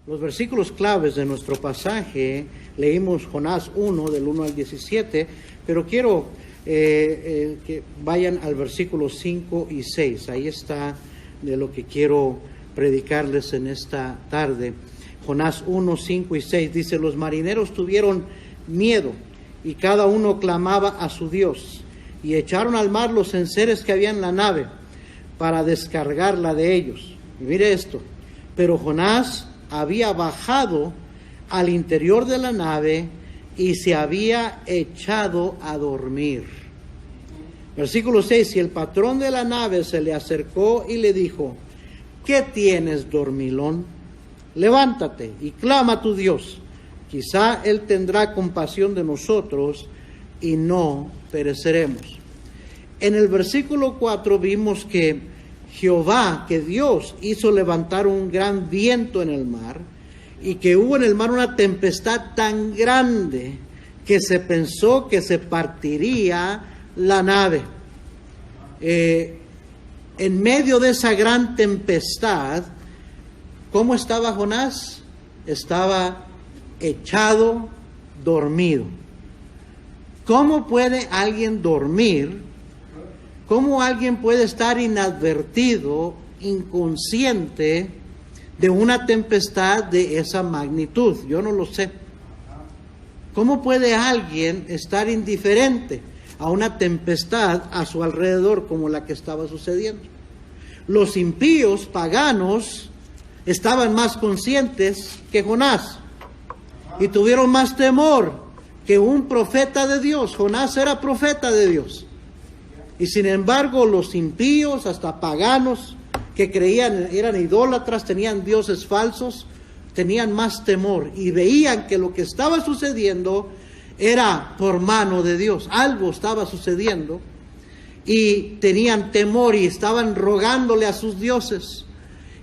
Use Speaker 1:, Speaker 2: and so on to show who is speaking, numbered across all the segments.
Speaker 1: Los versículos claves de nuestro pasaje, leímos Jonás 1, del 1 al 17, pero quiero que vayan al versículo 5 y 6. Ahí está de lo que quiero predicarles en esta tarde. Jonás 1, 5 y 6 dice: los marineros tuvieron miedo y cada uno clamaba a su Dios, y echaron al mar los enseres que había en la nave para descargarla de ellos. Y mire esto: pero Jonás había bajado al interior de la nave y se había echado a dormir. Versículo 6: y el patrón de la nave se le acercó y le dijo: ¿qué tienes, dormilón? Levántate y clama a tu Dios. Quizá Él tendrá compasión de nosotros y no pereceremos. En el versículo 4 vimos que Jehová, que Dios hizo levantar un gran viento en el mar, y que hubo en el mar una tempestad tan grande que se pensó que se partiría la nave. En medio de esa gran tempestad, ¿cómo estaba Jonás? Estaba echado, dormido. ¿Cómo puede alguien dormir? ¿Cómo alguien puede estar inadvertido, inconsciente de una tempestad de esa magnitud? Yo no lo sé. ¿Cómo puede alguien estar indiferente a una tempestad a su alrededor como la que estaba sucediendo? Los impíos paganos estaban más conscientes que Jonás y tuvieron más temor que un profeta de Dios. Jonás era profeta de Dios. Y sin embargo, los impíos, hasta paganos, que creían, eran idólatras, tenían dioses falsos, tenían más temor y veían que lo que estaba sucediendo era por mano de Dios. Algo estaba sucediendo y tenían temor y estaban rogándole a sus dioses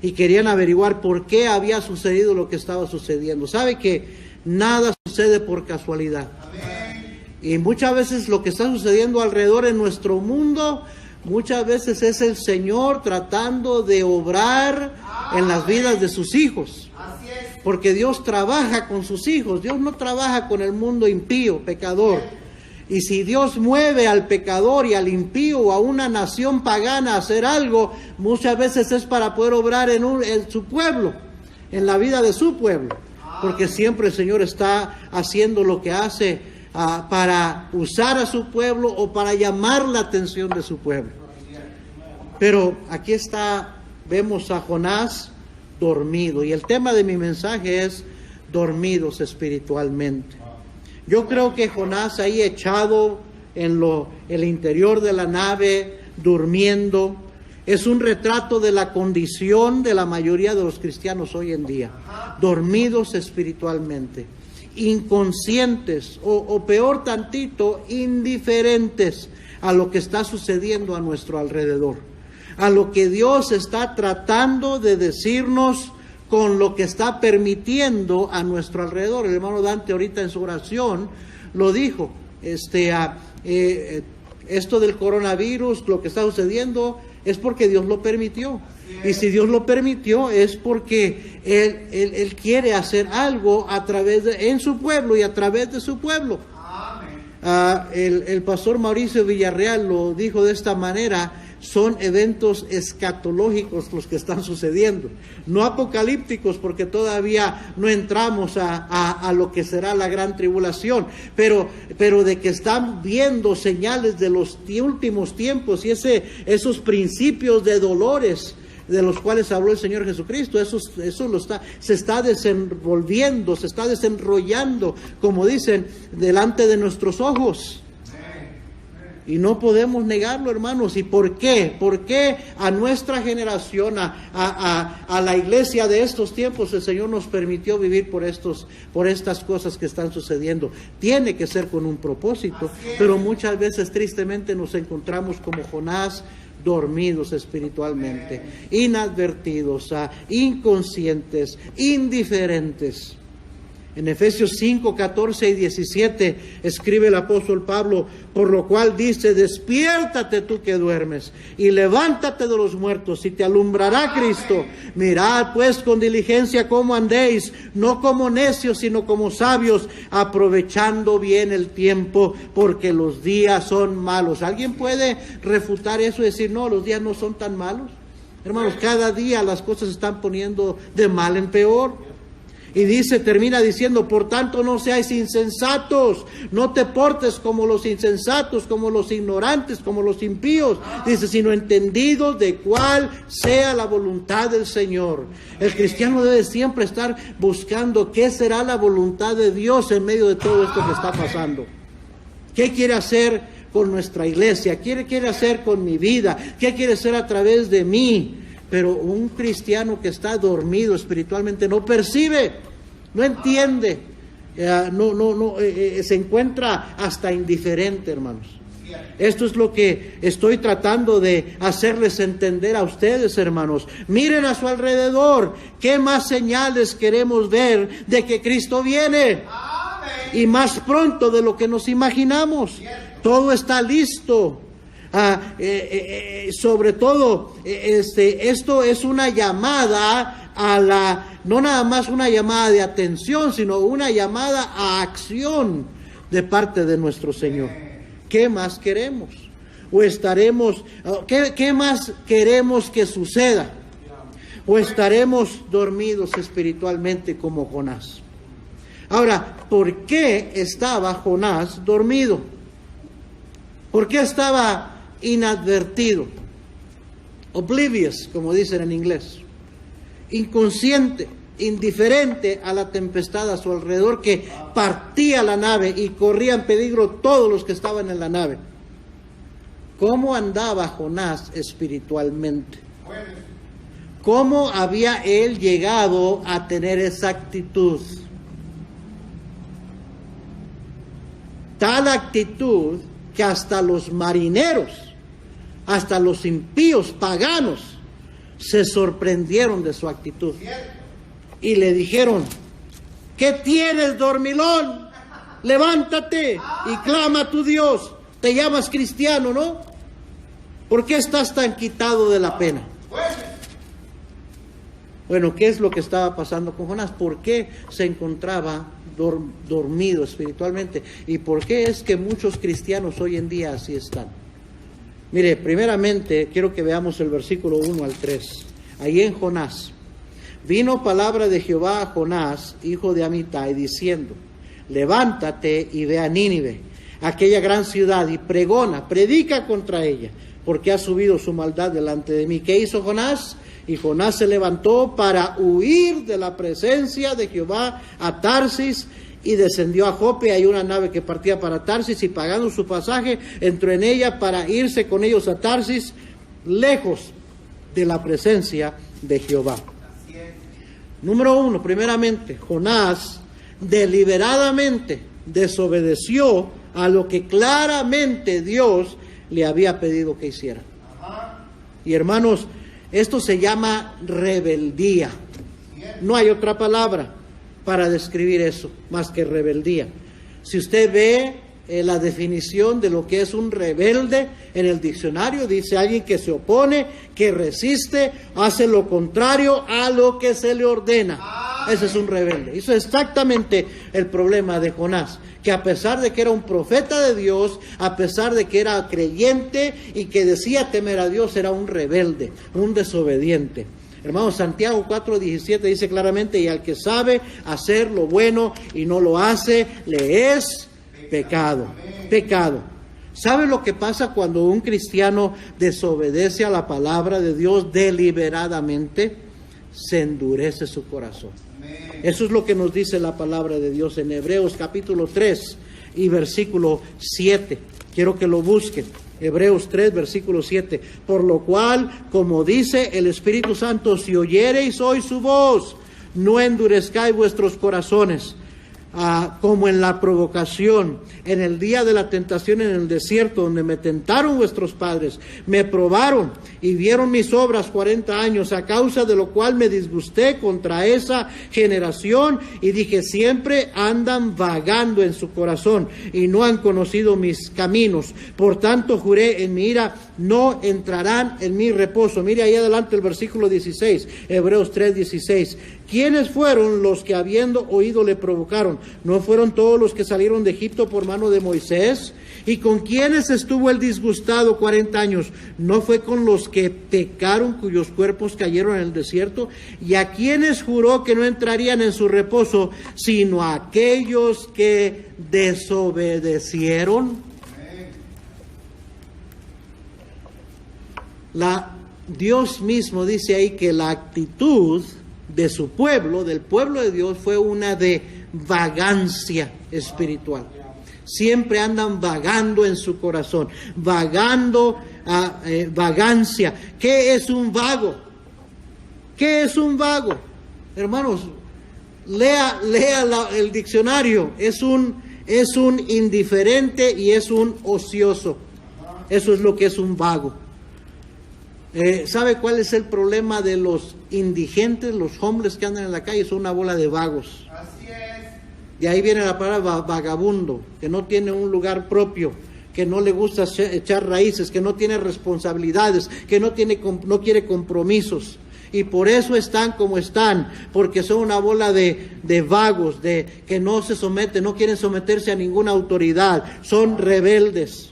Speaker 1: y querían averiguar por qué había sucedido lo que estaba sucediendo. ¿Sabe que nada sucede por casualidad? Y muchas veces lo que está sucediendo alrededor en nuestro mundo, muchas veces es el Señor tratando de obrar en las vidas de sus hijos. Porque Dios trabaja con sus hijos, Dios no trabaja con el mundo impío, pecador. Y si Dios mueve al pecador y al impío o a una nación pagana a hacer algo, muchas veces es para poder obrar en su pueblo, en la vida de su pueblo. Porque siempre el Señor está haciendo lo que hace para usar a su pueblo o para llamar la atención de su pueblo. Pero aquí está, vemos a Jonás dormido, y el tema de mi mensaje es dormidos espiritualmente. Yo creo que Jonás ahí echado en el interior de la nave, durmiendo, es un retrato de la condición de la mayoría de los cristianos hoy en día, dormidos espiritualmente, inconscientes o peor tantito, indiferentes a lo que está sucediendo a nuestro alrededor, a lo que Dios está tratando de decirnos con lo que está permitiendo a nuestro alrededor. El hermano Dante ahorita en su oración lo dijo, esto del coronavirus, lo que está sucediendo es porque Dios lo permitió. Y si Dios lo permitió es porque Él quiere hacer algo en su pueblo y a través de su pueblo. El pastor Mauricio Villarreal lo dijo de esta manera: son eventos escatológicos los que están sucediendo, no apocalípticos, porque todavía no entramos a lo que será la gran tribulación, pero de que están viendo señales de los últimos tiempos y esos principios de dolores de los cuales habló el Señor Jesucristo, se está desenvolviendo, se está desenrollando, como dicen, delante de nuestros ojos. Y no podemos negarlo, hermanos. ¿Y por qué? ¿Por qué a nuestra generación, a la iglesia de estos tiempos, el Señor nos permitió vivir por estas cosas que están sucediendo? Tiene que ser con un propósito, pero muchas veces tristemente nos encontramos como Jonás, dormidos espiritualmente, inadvertidos, inconscientes, indiferentes. En Efesios 5, 14 y 17 escribe el apóstol Pablo, por lo cual dice, despiértate tú que duermes y levántate de los muertos y te alumbrará Cristo. Mirad pues con diligencia cómo andéis, no como necios sino como sabios, aprovechando bien el tiempo, porque los días son malos. ¿Alguien puede refutar eso y decir, no, los días no son tan malos? Hermanos, cada día las cosas se están poniendo de mal en peor. Y dice, termina diciendo, por tanto no seáis insensatos, no te portes como los insensatos, como los ignorantes, como los impíos. Dice, sino entendidos de cuál sea la voluntad del Señor. El cristiano debe siempre estar buscando qué será la voluntad de Dios en medio de todo esto que está pasando. ¿Qué quiere hacer con nuestra iglesia? ¿Qué quiere hacer con mi vida? ¿Qué quiere hacer a través de mí? Pero un cristiano que está dormido espiritualmente no percibe, no entiende, se encuentra hasta indiferente, hermanos. Esto es lo que estoy tratando de hacerles entender a ustedes, hermanos. Miren a su alrededor, ¿qué más señales queremos ver de que Cristo viene? Y más pronto de lo que nos imaginamos. Todo está listo. Sobre todo, esto es una llamada no nada más una llamada de atención, sino una llamada a acción de parte de nuestro Señor. ¿Qué más queremos? ¿O estaremos, qué más queremos que suceda? ¿O estaremos dormidos espiritualmente como Jonás? Ahora, ¿por qué estaba Jonás dormido? ¿Por qué estaba inadvertido? Oblivious, como dicen en inglés. Inconsciente, indiferente a la tempestad a su alrededor que partía la nave y corrían peligro todos los que estaban en la nave. ¿Cómo andaba Jonás espiritualmente? ¿Cómo había él llegado a tener esa actitud? Tal actitud que hasta los marineros, hasta los impíos paganos, se sorprendieron de su actitud. Y le dijeron, ¿qué tienes, dormilón? Levántate y clama a tu Dios. Te llamas cristiano, ¿no? ¿Por qué estás tan quitado de la pena? Bueno, ¿qué es lo que estaba pasando con Jonás? ¿Por qué se encontraba dormido espiritualmente? ¿Y por qué es que muchos cristianos hoy en día así están? Mire, primeramente quiero que veamos el versículo 1 al 3. Ahí en Jonás. Vino palabra de Jehová a Jonás, hijo de Amitai, diciendo, levántate y ve a Nínive, aquella gran ciudad, y pregona, predica contra ella, porque ha subido su maldad delante de mí. ¿Qué hizo Jonás? Y Jonás se levantó para huir de la presencia de Jehová a Tarsis, y descendió a Jope. Hay una nave que partía para Tarsis, y pagando su pasaje, entró en ella para irse con ellos a Tarsis, lejos de la presencia de Jehová. Número 1, primeramente, Jonás deliberadamente desobedeció a lo que claramente Dios le había pedido que hiciera. Y hermanos, esto se llama rebeldía. No hay otra palabra para describir eso más que rebeldía. Si usted ve la definición de lo que es un rebelde en el diccionario, dice alguien que se opone, que resiste, hace lo contrario a lo que se le ordena. Ese es un rebelde. Eso es exactamente el problema de Jonás, que a pesar de que era un profeta de Dios, a pesar de que era creyente y que decía temer a Dios, era un rebelde, un desobediente. Hermanos, Santiago 4:17 dice claramente, y al que sabe hacer lo bueno y no lo hace, le es pecado. Pecado. ¿Sabe lo que pasa cuando un cristiano desobedece a la palabra de Dios deliberadamente? Se endurece su corazón. Eso es lo que nos dice la palabra de Dios en Hebreos capítulo 3 y versículo 7. Quiero que lo busquen. Hebreos 3, versículo 7. Por lo cual, como dice el Espíritu Santo, si oyereis hoy su voz, no endurezcáis vuestros corazones. como en la provocación, en el día de la tentación en el desierto, donde me tentaron vuestros padres, me probaron y vieron mis obras 40 años, a causa de lo cual me disgusté contra esa generación y dije, siempre andan vagando en su corazón y no han conocido mis caminos. Por tanto juré en mi ira, no entrarán en mi reposo. Mire ahí adelante el versículo 16, Hebreos 3:16. ¿Quiénes fueron los que habiendo oído le provocaron? ¿No fueron todos los que salieron de Egipto por mano de Moisés? ¿Y con quiénes estuvo el disgustado 40 años? ¿No fue con los que pecaron, cuyos cuerpos cayeron en el desierto? ¿Y a quiénes juró que no entrarían en su reposo, sino a aquellos que desobedecieron? Dios mismo dice ahí que la actitud de su pueblo, del pueblo de Dios, fue una de vagancia espiritual. Siempre andan vagando en su corazón, vagancia. ¿Qué es un vago? ¿Qué es un vago? Hermanos, lea el diccionario. Es un indiferente y es un ocioso. Eso es lo que es un vago. ¿Sabe cuál es el problema de los indigentes, los hombres que andan en la calle? Son una bola de vagos.
Speaker 2: Así es.
Speaker 1: De ahí viene la palabra vagabundo, que no tiene un lugar propio, que no le gusta echar raíces, que no tiene responsabilidades, que no quiere compromisos. Y por eso están como están, porque son una bola de vagos, que no se someten, no quieren someterse a ninguna autoridad, son rebeldes.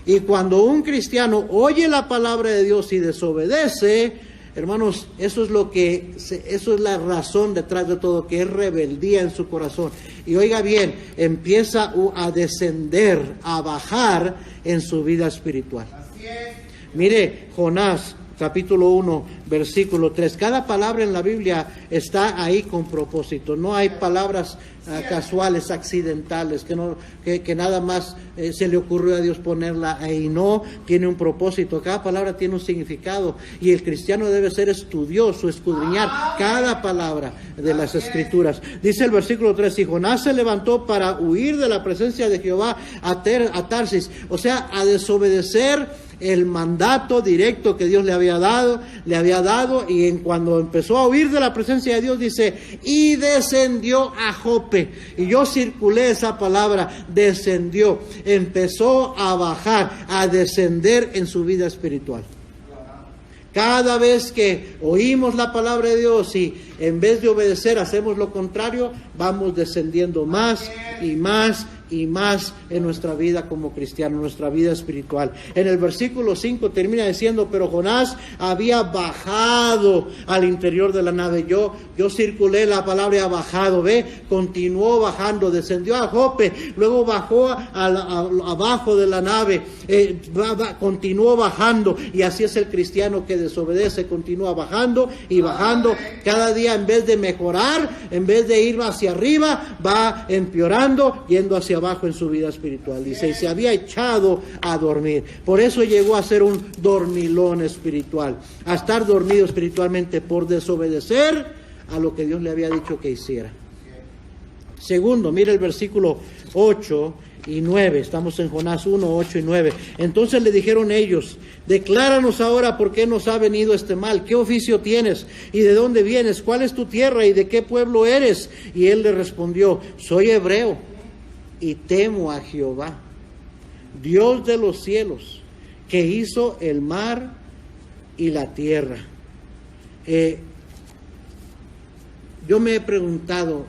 Speaker 1: Y cuando un cristiano oye la palabra de Dios y desobedece, hermanos, eso es la razón detrás de todo, que es rebeldía en su corazón. Y oiga bien, empieza a descender, a bajar en su vida espiritual.
Speaker 2: Así es.
Speaker 1: Mire, Jonás, capítulo 1, versículo 3. Cada palabra en la Biblia está ahí con propósito. No hay palabras casuales, accidentales, que nada más se le ocurrió a Dios ponerla ahí. No, tiene un propósito. Cada palabra tiene un significado. Y el cristiano debe ser estudioso, escudriñar cada palabra de las Escrituras. Dice el versículo 3, y Jonás se levantó para huir de la presencia de Jehová a Tarsis. O sea, a desobedecer el mandato directo que Dios le había dado, y cuando empezó a huir de la presencia de Dios, dice, y descendió a Jope. Y yo circulé esa palabra, descendió, empezó a bajar, a descender en su vida espiritual. Cada vez que oímos la palabra de Dios y en vez de obedecer hacemos lo contrario, vamos descendiendo más y más y más en nuestra vida como cristiano, nuestra vida espiritual. En el versículo 5 termina diciendo, pero Jonás había bajado al interior de la nave. Yo circulé la palabra bajado, continuó bajando, descendió a Jope, luego bajó abajo de la nave, continuó bajando, y así es el cristiano que desobedece, continúa bajando y bajando. Cada día, en vez de mejorar, en vez de ir hacia arriba, va empeorando, yendo hacia abajo en su vida espiritual. Dice, y se había echado a dormir. Por eso llegó a ser un dormilón espiritual, a estar dormido espiritualmente por desobedecer a lo que Dios le había dicho que hiciera. Segundo, mire el versículo 8 y 9. Estamos en Jonás 1, 8 y 9. Entonces le dijeron ellos, decláranos ahora por qué nos ha venido este mal. ¿Qué oficio tienes? ¿Y de dónde vienes? ¿Cuál es tu tierra? ¿Y de qué pueblo eres? Y él le respondió, soy hebreo y temo a Jehová, Dios de los cielos, que hizo el mar y la tierra. Yo me he preguntado,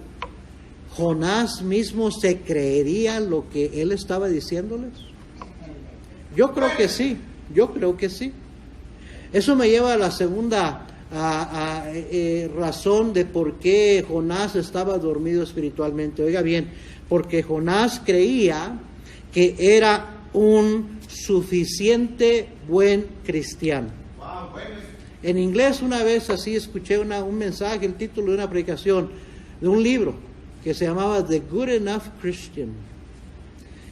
Speaker 1: ¿Jonás mismo se creería lo que él estaba diciéndoles? Yo creo que sí, Eso me lleva a la segunda razón de por qué Jonás estaba dormido espiritualmente. Oiga bien, porque Jonás creía que era un suficiente buen cristiano. En inglés una vez así escuché un mensaje, el título de una predicación de un libro que se llamaba The Good Enough Christian.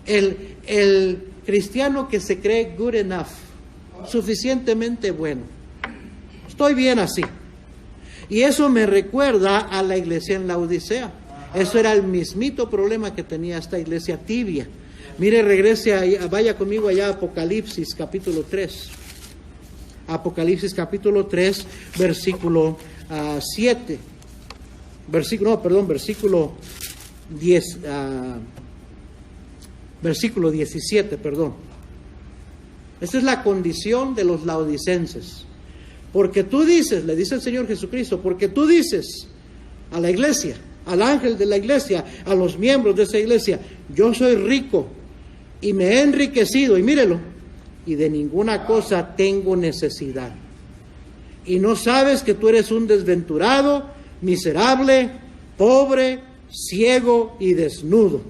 Speaker 1: El cristiano que se cree good enough, suficientemente bueno. Estoy bien así. Y eso me recuerda a la iglesia en Laodicea. Eso era el mismito problema que tenía esta iglesia tibia. Mire, vaya conmigo allá a Apocalipsis capítulo 3. Apocalipsis capítulo 3, versículo 7. Versículo 10, versículo 17, perdón. Esta es la condición de los laodicenses. Porque tú dices, le dice el Señor Jesucristo, porque tú dices a la iglesia, al ángel de la iglesia, a los miembros de esa iglesia, yo soy rico y me he enriquecido, y mírelo, y de ninguna cosa tengo necesidad. Y no sabes que tú eres un desventurado, miserable, pobre, ciego y desnudo.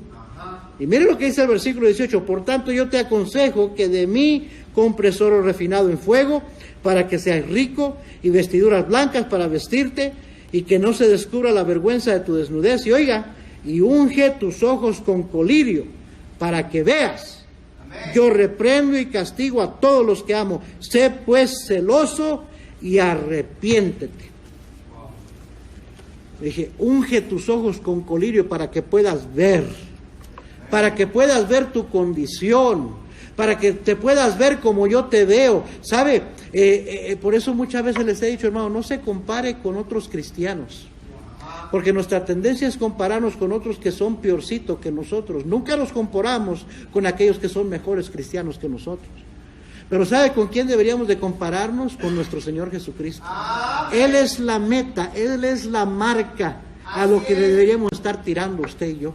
Speaker 1: Y mire lo que dice el versículo 18, por tanto yo te aconsejo que de mí compres oro refinado en fuego, para que seas rico, y vestiduras blancas para vestirte, y que no se descubra la vergüenza de tu desnudez. Y oiga, y unge tus ojos con colirio, para que veas. Amén. Yo reprendo y castigo a todos los que amo. Sé pues celoso y arrepiéntete. Dije, unge tus ojos con colirio para que puedas ver. Para que puedas ver tu condición, para que te puedas ver como yo te veo. ¿Sabe? Por eso muchas veces les he dicho, hermano, no se compare con otros cristianos. Porque nuestra tendencia es compararnos con otros que son peorcitos que nosotros. Nunca nos comparamos con aquellos que son mejores cristianos que nosotros. Pero ¿sabe con quién deberíamos de compararnos? Con nuestro Señor Jesucristo. Él es la meta, Él es la marca a lo que deberíamos estar tirando usted y yo.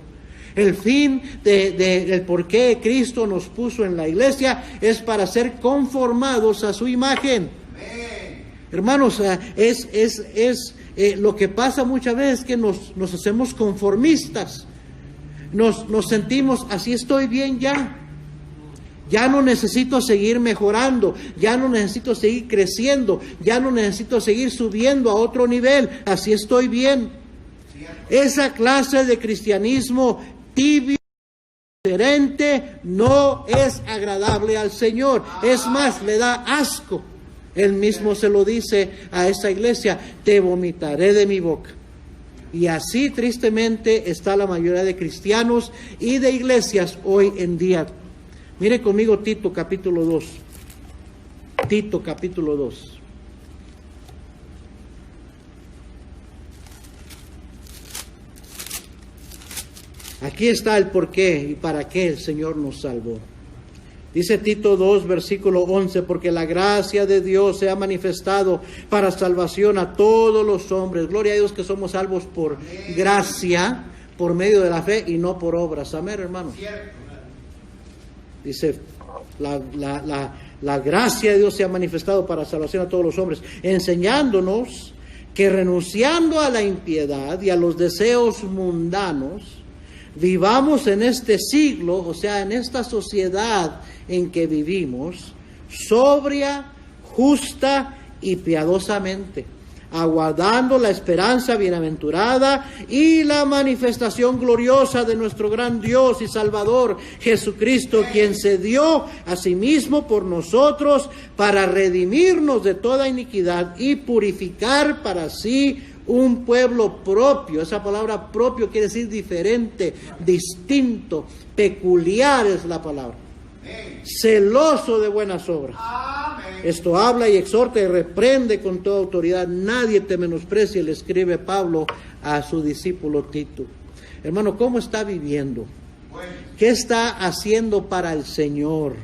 Speaker 1: El fin del por qué Cristo nos puso en la iglesia es para ser conformados a su imagen. Amén. Hermanos, lo que pasa muchas veces es que nos hacemos conformistas. Nos sentimos, así estoy bien ya. Ya no necesito seguir mejorando, ya no necesito seguir creciendo, ya no necesito seguir subiendo a otro nivel, así estoy bien. Esa clase de cristianismo tibio, diferente, no es agradable al Señor. Es más, le da asco. Él mismo se lo dice a esa iglesia, te vomitaré de mi boca. Y así tristemente está la mayoría de cristianos y de iglesias hoy en día. Mire conmigo Tito capítulo 2. Tito capítulo 2. Aquí está el por qué y para qué el Señor nos salvó. Dice Tito 2, versículo 11, porque la gracia de Dios se ha manifestado para salvación a todos los hombres. Gloria a Dios que somos salvos por gracia, por medio de la fe y no por obras. Amén, hermanos. Dice, la gracia de Dios se ha manifestado para salvación a todos los hombres, enseñándonos que renunciando a la impiedad y a los deseos mundanos, vivamos en este siglo, o sea, en esta sociedad en que vivimos, sobria, justa y piadosamente, aguardando la esperanza bienaventurada y la manifestación gloriosa de nuestro gran Dios y Salvador, Jesucristo, quien se dio a sí mismo por nosotros para redimirnos de toda iniquidad y purificar para sí un pueblo propio. Esa palabra propio quiere decir diferente, distinto, peculiar es la palabra. Celoso de buenas obras. Esto habla y exhorta y reprende con toda autoridad. Nadie te menosprecie, le escribe Pablo a su discípulo Tito. Hermano, ¿cómo está viviendo? ¿Qué está haciendo para el Señor?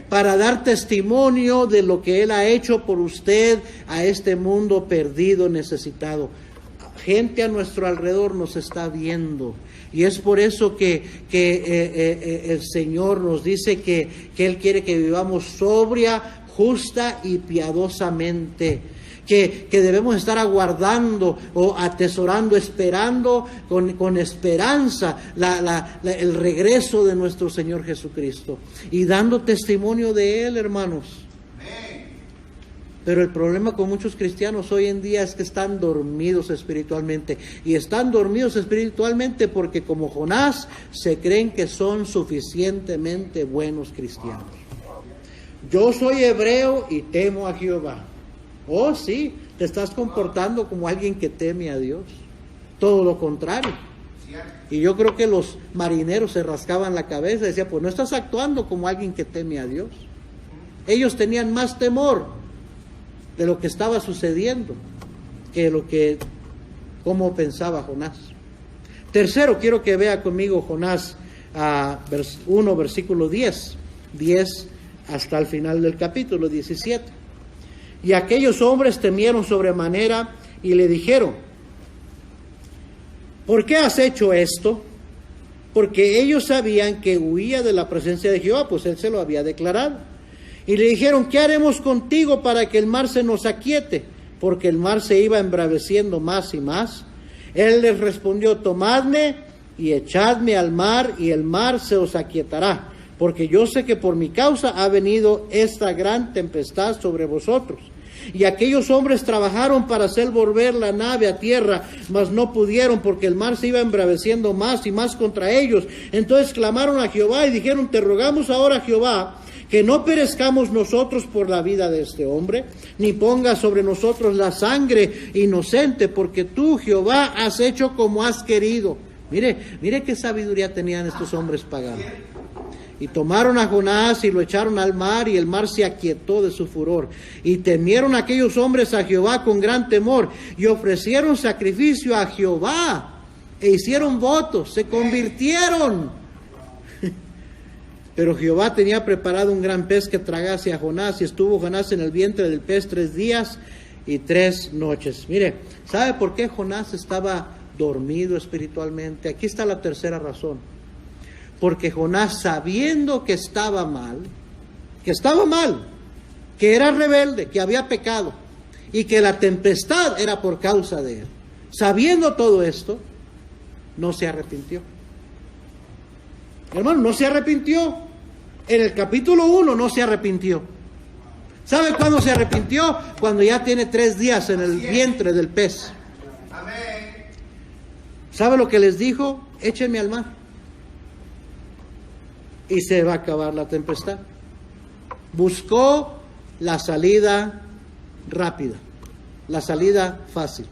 Speaker 1: Para dar testimonio de lo que Él ha hecho por usted a este mundo perdido, necesitado. Gente a nuestro alrededor nos está viendo. Y es por eso que el Señor nos dice que Él quiere que vivamos sobria, justa y piadosamente. Que debemos estar aguardando o atesorando, esperando con esperanza el regreso de nuestro Señor Jesucristo. Y dando testimonio de Él, hermanos. Pero el problema con muchos cristianos hoy en día es que están dormidos espiritualmente. Y están dormidos espiritualmente porque como Jonás se creen que son suficientemente buenos cristianos. Yo soy hebreo y temo a Jehová. Oh, sí, te estás comportando como alguien que teme a Dios. Todo lo contrario. Y yo creo que los marineros se rascaban la cabeza y decían, pues no estás actuando como alguien que teme a Dios. Ellos tenían más temor de lo que estaba sucediendo que cómo pensaba Jonás. Tercero, quiero que vea conmigo Jonás 1, versículo 10 hasta el final del capítulo 17. Y aquellos hombres temieron sobremanera y le dijeron, ¿por qué has hecho esto? Porque ellos sabían que huía de la presencia de Jehová, pues él se lo había declarado. Y le dijeron, ¿qué haremos contigo para que el mar se nos aquiete? Porque el mar se iba embraveciendo más y más. Él les respondió, tomadme y echadme al mar, y el mar se os aquietará, porque yo sé que por mi causa ha venido esta gran tempestad sobre vosotros. Y aquellos hombres trabajaron para hacer volver la nave a tierra, mas no pudieron, porque el mar se iba embraveciendo más y más contra ellos. Entonces clamaron a Jehová y dijeron, te rogamos ahora, Jehová, que no perezcamos nosotros por la vida de este hombre, ni ponga sobre nosotros la sangre inocente, porque tú, Jehová, has hecho como has querido. Mire qué sabiduría tenían estos hombres paganos. Y tomaron a Jonás y lo echaron al mar, y el mar se aquietó de su furor. Y temieron aquellos hombres a Jehová con gran temor, y ofrecieron sacrificio a Jehová, e hicieron votos, se convirtieron. Pero Jehová tenía preparado un gran pez que tragase a Jonás, y estuvo Jonás en el vientre del pez 3 días y 3 noches. Mire, ¿sabe por qué Jonás estaba dormido espiritualmente? Aquí está la tercera razón. Porque Jonás, sabiendo que estaba mal, que era rebelde, que había pecado, y que la tempestad era por causa de él, sabiendo todo esto, no se arrepintió. Hermano, no se arrepintió. En el capítulo 1 no se arrepintió. ¿Sabe cuándo se arrepintió? Cuando ya tiene 3 días en el vientre del pez. ¿Sabe lo que les dijo? Échenme al mar. Y se va a acabar la tempestad. Buscó la salida rápida, la salida fácil.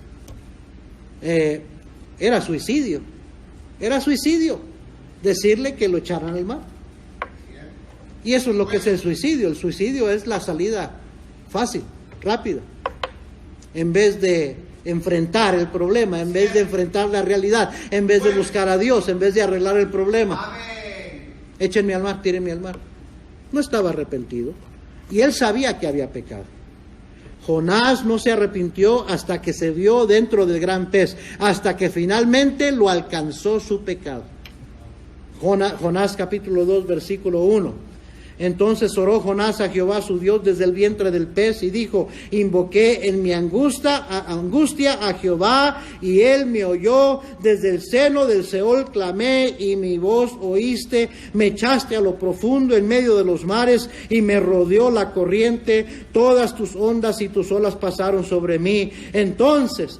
Speaker 1: Era suicidio. Decirle que lo echaran al mar. Y eso es lo que es el suicidio. El suicidio es la salida fácil, rápida. En vez de enfrentar el problema, en vez de enfrentar la realidad, en vez de buscar a Dios, en vez de arreglar el problema. Échenme al mar, tírenme al mar. No estaba arrepentido. Y él sabía que había pecado. Jonás no se arrepintió hasta que se vio dentro del gran pez, hasta que finalmente lo alcanzó su pecado. Jonás capítulo 2, versículo 1. Entonces oró Jonás a Jehová su Dios desde el vientre del pez y dijo, invoqué en mi angustia a Jehová, y él me oyó. Desde el seno del Seol clamé, y mi voz oíste. Me echaste a lo profundo en medio de los mares, y me rodeó la corriente. Todas tus ondas y tus olas pasaron sobre mí. Entonces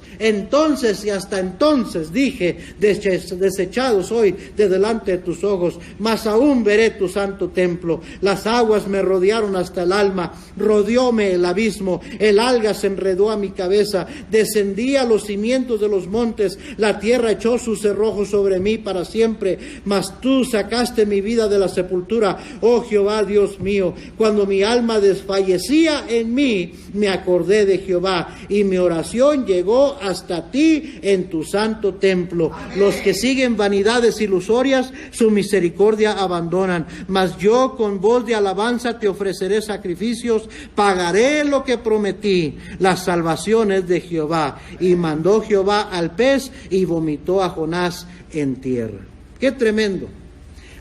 Speaker 1: y hasta entonces dije, desechado soy de delante de tus ojos, mas aún veré tu santo templo. Las aguas me rodearon hasta el alma, rodeóme el abismo, el alga se enredó a mi cabeza, descendí a los cimientos de los montes, la tierra echó sus cerrojos sobre mí para siempre, mas tú sacaste mi vida de la sepultura, oh Jehová Dios mío. Cuando mi alma desfallecía en mí, me acordé de Jehová, y mi oración llegó hasta ti en tu santo templo. Los que siguen vanidades ilusorias, su misericordia abandonan, mas yo con voz de alabanza te ofreceré sacrificios, pagaré lo que prometí. La salvación es de Jehová. Y mandó Jehová al pez y vomitó a Jonás en tierra. ¡Qué tremendo!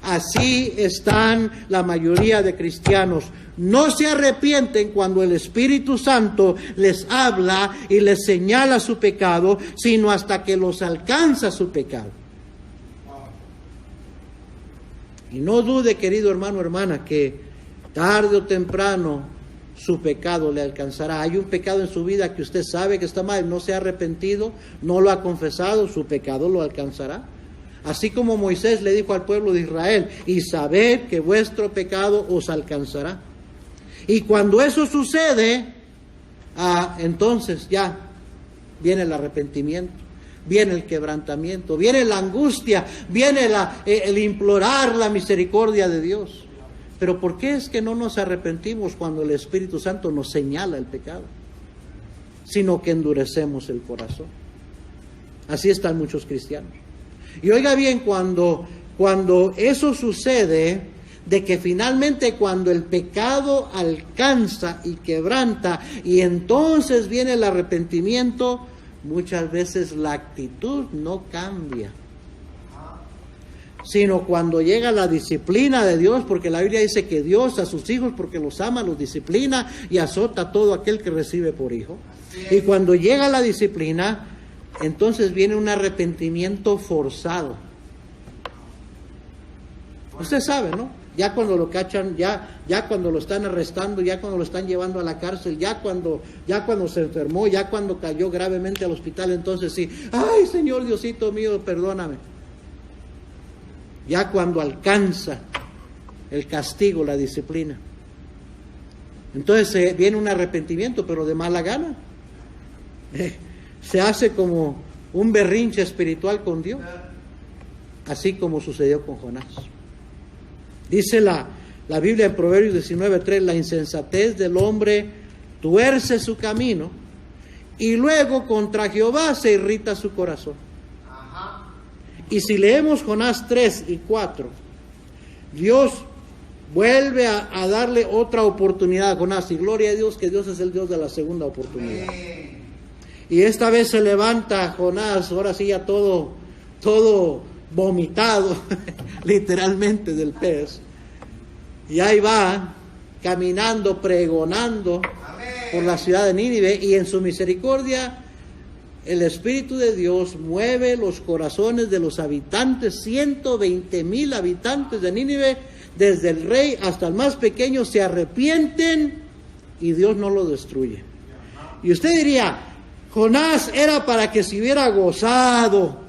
Speaker 1: Así están la mayoría de cristianos. No se arrepienten cuando el Espíritu Santo les habla y les señala su pecado, sino hasta que los alcanza su pecado. Y no dude, querido hermano, hermana, que tarde o temprano su pecado le alcanzará. Hay un pecado en su vida que usted sabe que está mal, no se ha arrepentido, no lo ha confesado, su pecado lo alcanzará. Así como Moisés le dijo al pueblo de Israel, y sabed que vuestro pecado os alcanzará. Y cuando eso sucede, entonces ya viene el arrepentimiento. viene el quebrantamiento, viene la angustia, viene el implorar la misericordia de Dios. Pero ¿por qué es que no nos arrepentimos cuando el Espíritu Santo nos señala el pecado? Sino que endurecemos el corazón. Así están muchos cristianos. Y oiga bien, cuando eso sucede, de que finalmente cuando el pecado alcanza y quebranta, y entonces viene el arrepentimiento, muchas veces la actitud no cambia. Sino cuando llega la disciplina de Dios, porque la Biblia dice que Dios a sus hijos, porque los ama, los disciplina y azota a todo aquel que recibe por hijo. Y cuando llega la disciplina, entonces viene un arrepentimiento forzado. Usted sabe, ¿no? Ya cuando lo cachan, ya cuando lo están arrestando, ya cuando lo están llevando a la cárcel, ya cuando se enfermó, ya cuando cayó gravemente al hospital, entonces sí, ay Señor Diosito mío, perdóname. Ya cuando alcanza el castigo, la disciplina. Entonces viene un arrepentimiento, pero de mala gana. Se hace como un berrinche espiritual con Dios, así como sucedió con Jonás. Dice la Biblia en Proverbios 19:3, la insensatez del hombre tuerce su camino y luego contra Jehová se irrita su corazón. Y si leemos Jonás 3 y 4, Dios vuelve a darle otra oportunidad a Jonás, y gloria a Dios que Dios es el Dios de la segunda oportunidad. Y esta vez se levanta Jonás, ahora sí ya todo vomitado, literalmente del pez, y ahí va, caminando, pregonando por la ciudad de Nínive, y en su misericordia el Espíritu de Dios mueve los corazones de los habitantes, 120,000 habitantes de Nínive, desde el rey hasta el más pequeño, se arrepienten y Dios no lo destruye. Y usted diría, Jonás era para que se hubiera gozado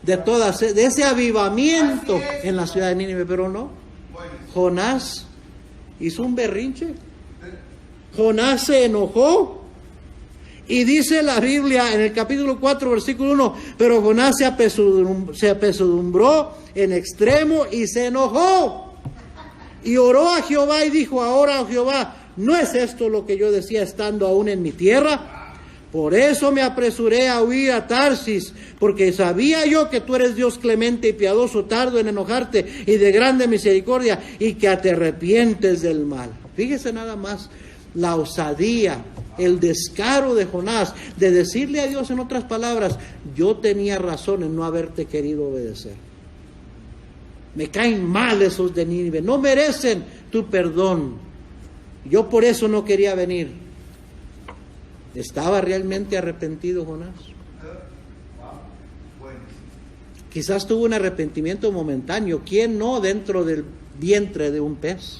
Speaker 1: de ese avivamiento en la ciudad de Nínive, pero no. Jonás hizo un berrinche. Jonás se enojó. Y dice la Biblia en el capítulo 4, versículo 1, pero Jonás se apesadumbró en extremo y se enojó. Y oró a Jehová y dijo, ahora, oh Jehová, ¿no es esto lo que yo decía estando aún en mi tierra? Por eso me apresuré a huir a Tarsis, porque sabía yo que tú eres Dios clemente y piadoso, tardo en enojarte y de grande misericordia, y que te arrepientes del mal. Fíjese nada más la osadía, el descaro de Jonás, de decirle a Dios en otras palabras, yo tenía razón en no haberte querido obedecer. Me caen mal esos de Nínive, no merecen tu perdón. Yo por eso no quería venir. ¿Estaba realmente arrepentido Jonás? Quizás tuvo un arrepentimiento momentáneo. ¿Quién no dentro del vientre de un pez?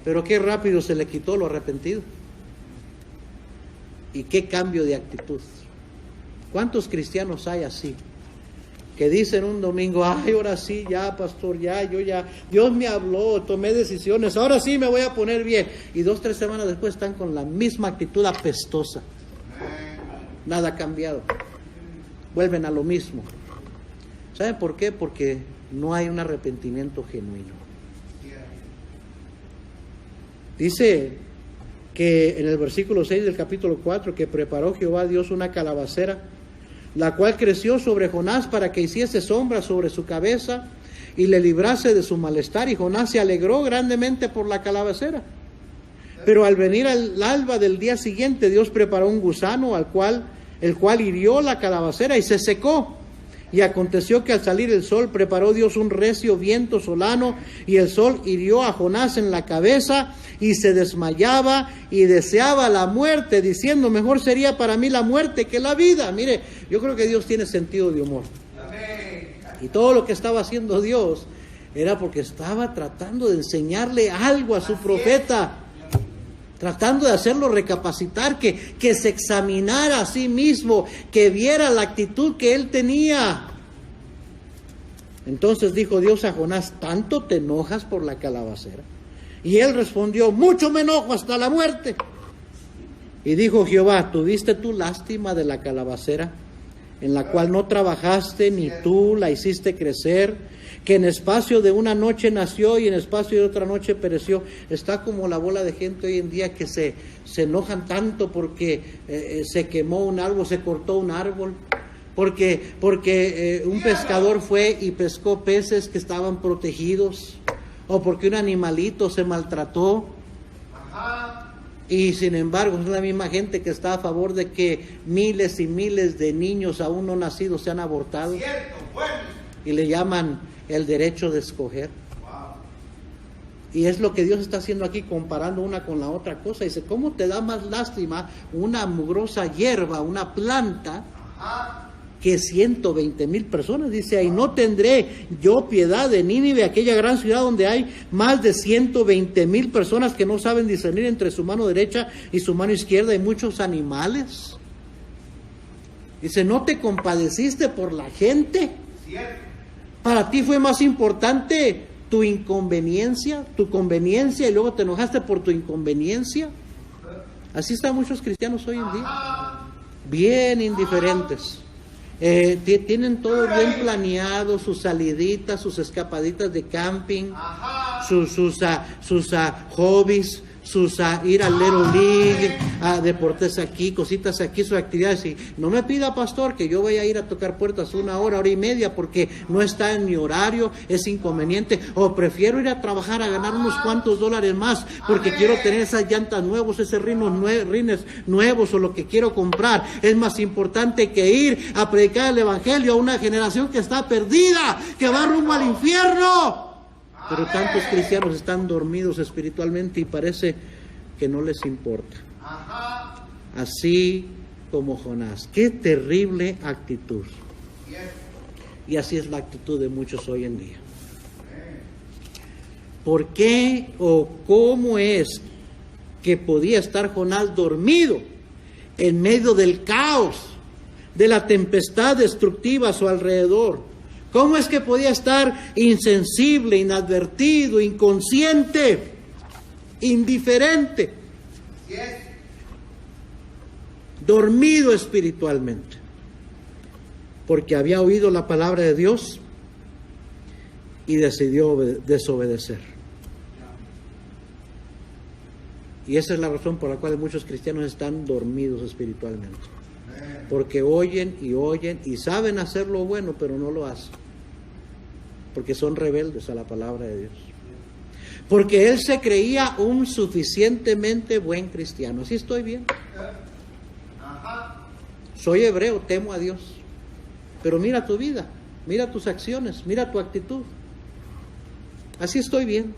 Speaker 1: Pero qué rápido se le quitó lo arrepentido. Y qué cambio de actitud. ¿Cuántos cristianos hay así? Que dicen un domingo, ay, ahora sí, ya, pastor, Dios me habló, tomé decisiones, ahora sí me voy a poner bien. Y 2-3 semanas después están con la misma actitud apestosa. Nada ha cambiado. Vuelven a lo mismo. ¿Saben por qué? Porque no hay un arrepentimiento genuino. Dice que en el versículo 6 del capítulo 4, que preparó Jehová Dios una calabacera, la cual creció sobre Jonás para que hiciese sombra sobre su cabeza y le librase de su malestar. Y Jonás se alegró grandemente por la calabacera. Pero al venir al alba del día siguiente, Dios preparó un gusano, el cual hirió la calabacera y se secó. Y aconteció que al salir el sol, preparó Dios un recio viento solano, y el sol hirió a Jonás en la cabeza, y se desmayaba y deseaba la muerte, diciendo, mejor sería para mí la muerte que la vida. Mire, yo creo que Dios tiene sentido de humor. Y todo lo que estaba haciendo Dios era porque estaba tratando de enseñarle algo a su profeta, tratando de hacerlo recapacitar, que se examinara a sí mismo, que viera la actitud que él tenía. Entonces dijo Dios a Jonás, ¿tanto te enojas por la calabacera? Y él respondió, mucho me enojo hasta la muerte. Y dijo Jehová, ¿tuviste tú lástima de la calabacera en la cual no trabajaste ni tú la hiciste crecer, que en espacio de una noche nació y en espacio de otra noche pereció. Está como la bola de gente hoy en día que se enojan tanto porque se quemó un árbol, se cortó un árbol, porque un pescador fue y pescó peces que estaban protegidos, o porque un animalito se maltrató. Y sin embargo es la misma gente que está a favor de que miles y miles de niños aún no nacidos sean abortados. Y le llaman el derecho de escoger. Y es lo que Dios está haciendo aquí, comparando una con la otra cosa. Dice, ¿cómo te da más lástima una mugrosa hierba, una planta, que 120,000 personas? Dice ahí, ¿no tendré yo piedad de Nínive, aquella gran ciudad donde hay más de 120,000 personas que no saben discernir entre su mano derecha y su mano izquierda, y muchos animales? Dice, ¿no te compadeciste por la gente? Para ti fue más importante tu inconveniencia, tu conveniencia, y luego te enojaste por tu inconveniencia. Así están muchos cristianos hoy en día, bien indiferentes. Tienen todo bien planeado, sus saliditas, sus escapaditas de camping, sus hobbies, ir al Little League, a deportes aquí, cositas aquí, sus actividades. Y no me pida, pastor, que yo vaya a ir a tocar puertas 1 hora, hora y media, porque no está en mi horario, es inconveniente. O prefiero ir a trabajar a ganar unos cuantos dólares más, porque quiero tener esas llantas nuevas, esos rines nuevos, o lo que quiero comprar. Es más importante que ir a predicar el evangelio a una generación que está perdida, que va rumbo al infierno. Pero tantos cristianos están dormidos espiritualmente y parece que no les importa. Así como Jonás. Qué terrible actitud. Y así es la actitud de muchos hoy en día. ¿Por qué o cómo es que podía estar Jonás dormido en medio del caos, de la tempestad destructiva a su alrededor? ¿Cómo es que podía estar insensible, inadvertido, inconsciente, indiferente, dormido espiritualmente? Porque había oído la palabra de Dios y decidió desobedecer. Y esa es la razón por la cual muchos cristianos están dormidos espiritualmente. Porque oyen y saben hacer lo bueno, pero no lo hacen. Porque son rebeldes a la palabra de Dios. Porque él se creía un suficientemente buen cristiano. Así estoy bien. Soy hebreo, temo a Dios. Pero mira tu vida, mira tus acciones, mira tu actitud. Así estoy bien.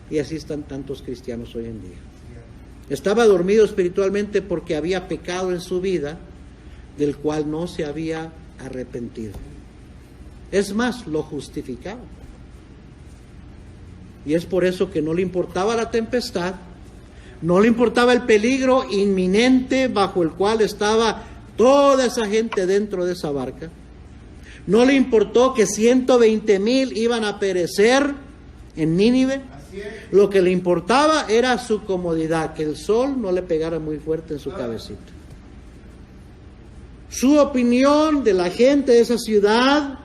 Speaker 1: Y así están tantos cristianos hoy en día. Estaba dormido espiritualmente porque había pecado en su vida, del cual no se había arrepentido. Es más, lo justificaba. Y es por eso que no le importaba la tempestad, no le importaba el peligro inminente bajo el cual estaba toda esa gente dentro de esa barca. No le importó que 120,000 iban a perecer en Nínive. Lo que le importaba era su comodidad, que el sol no le pegara muy fuerte en su cabecita. Su opinión de la gente de esa ciudad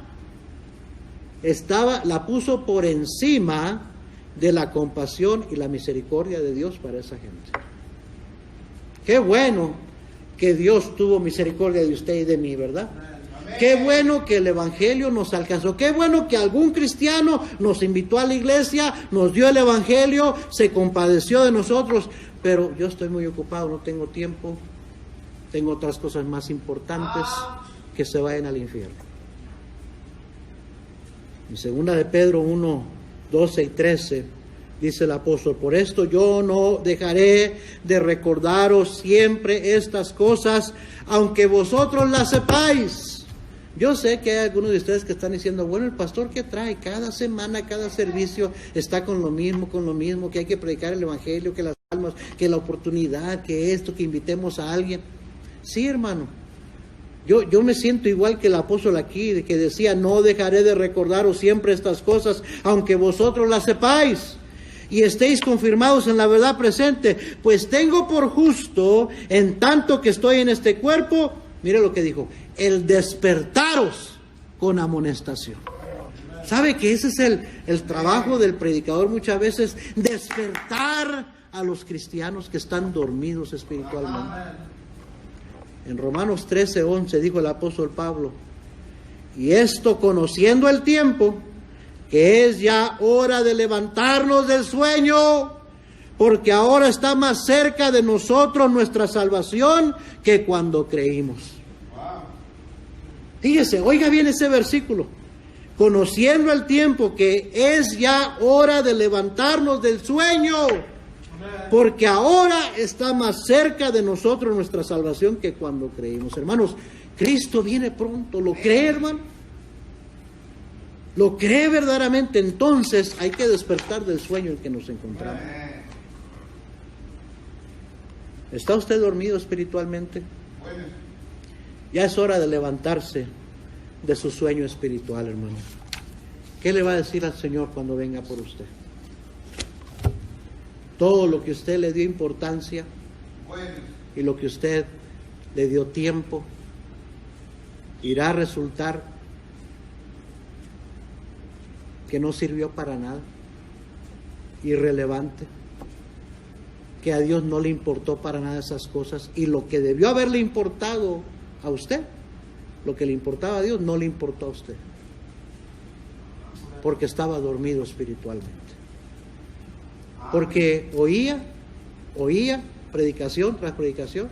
Speaker 1: la puso por encima de la compasión y la misericordia de Dios para esa gente. Qué bueno que Dios tuvo misericordia de usted y de mí, ¿verdad? Qué bueno que el evangelio nos alcanzó. Qué bueno que algún cristiano nos invitó a la iglesia, nos dio el evangelio, se compadeció de nosotros. Pero yo estoy muy ocupado, no tengo tiempo. Tengo otras cosas más importantes, que se vayan al infierno. En 2 de Pedro 1, 12 y 13, dice el apóstol: por esto yo no dejaré de recordaros siempre estas cosas, aunque vosotros las sepáis. Yo sé que hay algunos de ustedes que están diciendo, bueno, el pastor que trae cada semana, cada servicio está con lo mismo, que hay que predicar el evangelio, que las almas, que la oportunidad, que esto, que invitemos a alguien. Sí, hermano. Yo me siento igual que el apóstol aquí, que decía, no dejaré de recordaros siempre estas cosas, aunque vosotros las sepáis y estéis confirmados en la verdad presente, pues tengo por justo, en tanto que estoy en este cuerpo, mire lo que dijo, el despertaros con amonestación. ¿Sabe que ese es el trabajo del predicador muchas veces? Despertar a los cristianos que están dormidos espiritualmente. En Romanos 13:11 dijo el apóstol Pablo: y esto conociendo el tiempo, que es ya hora de levantarnos del sueño, porque ahora está más cerca de nosotros nuestra salvación que cuando creímos. Fíjese, oiga bien ese versículo. Conociendo el tiempo, que es ya hora de levantarnos del sueño, porque ahora está más cerca de nosotros nuestra salvación que cuando creímos. Hermanos, Cristo viene pronto. ¿Lo cree, hermano? ¿Lo cree verdaderamente? Entonces hay que despertar del sueño en que nos encontramos. ¿Está usted dormido espiritualmente? Ya es hora de levantarse de su sueño espiritual, hermano. ¿Qué le va a decir al Señor cuando venga por usted? Todo lo que usted le dio importancia y lo que usted le dio tiempo irá a resultar que no sirvió para nada, irrelevante, que a Dios no le importó para nada esas cosas, y lo que debió haberle importado a usted, lo que le importaba a Dios, no le importó a usted, porque estaba dormido espiritualmente, porque oía predicación tras predicación,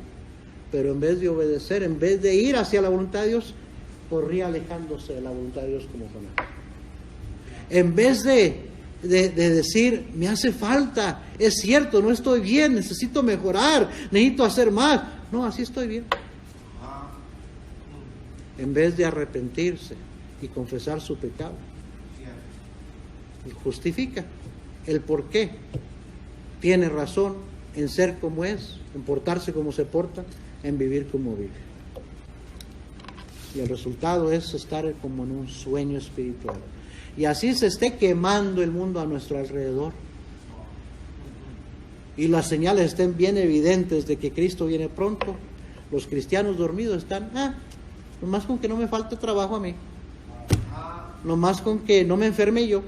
Speaker 1: pero en vez de obedecer, en vez de ir hacia la voluntad de Dios, corría alejándose de la voluntad de Dios como Jonás. En vez de decir, me hace falta, es cierto, no estoy bien, necesito mejorar, necesito hacer más. No, así estoy bien. En vez de arrepentirse y confesar su pecado, y justifica el por qué tiene razón en ser como es, en portarse como se porta, en vivir como vive. Y el resultado es estar como en un sueño espiritual. Y así se esté quemando el mundo a nuestro alrededor, y las señales estén bien evidentes de que Cristo viene pronto, los cristianos dormidos están, nomás con que no me falte trabajo a mí, nomás con que no me enferme yo,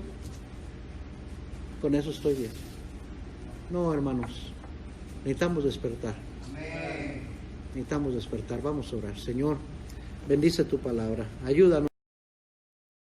Speaker 1: con eso estoy bien. No, hermanos, necesitamos despertar. Necesitamos despertar. Vamos a orar. Señor, bendice tu palabra, ayúdanos.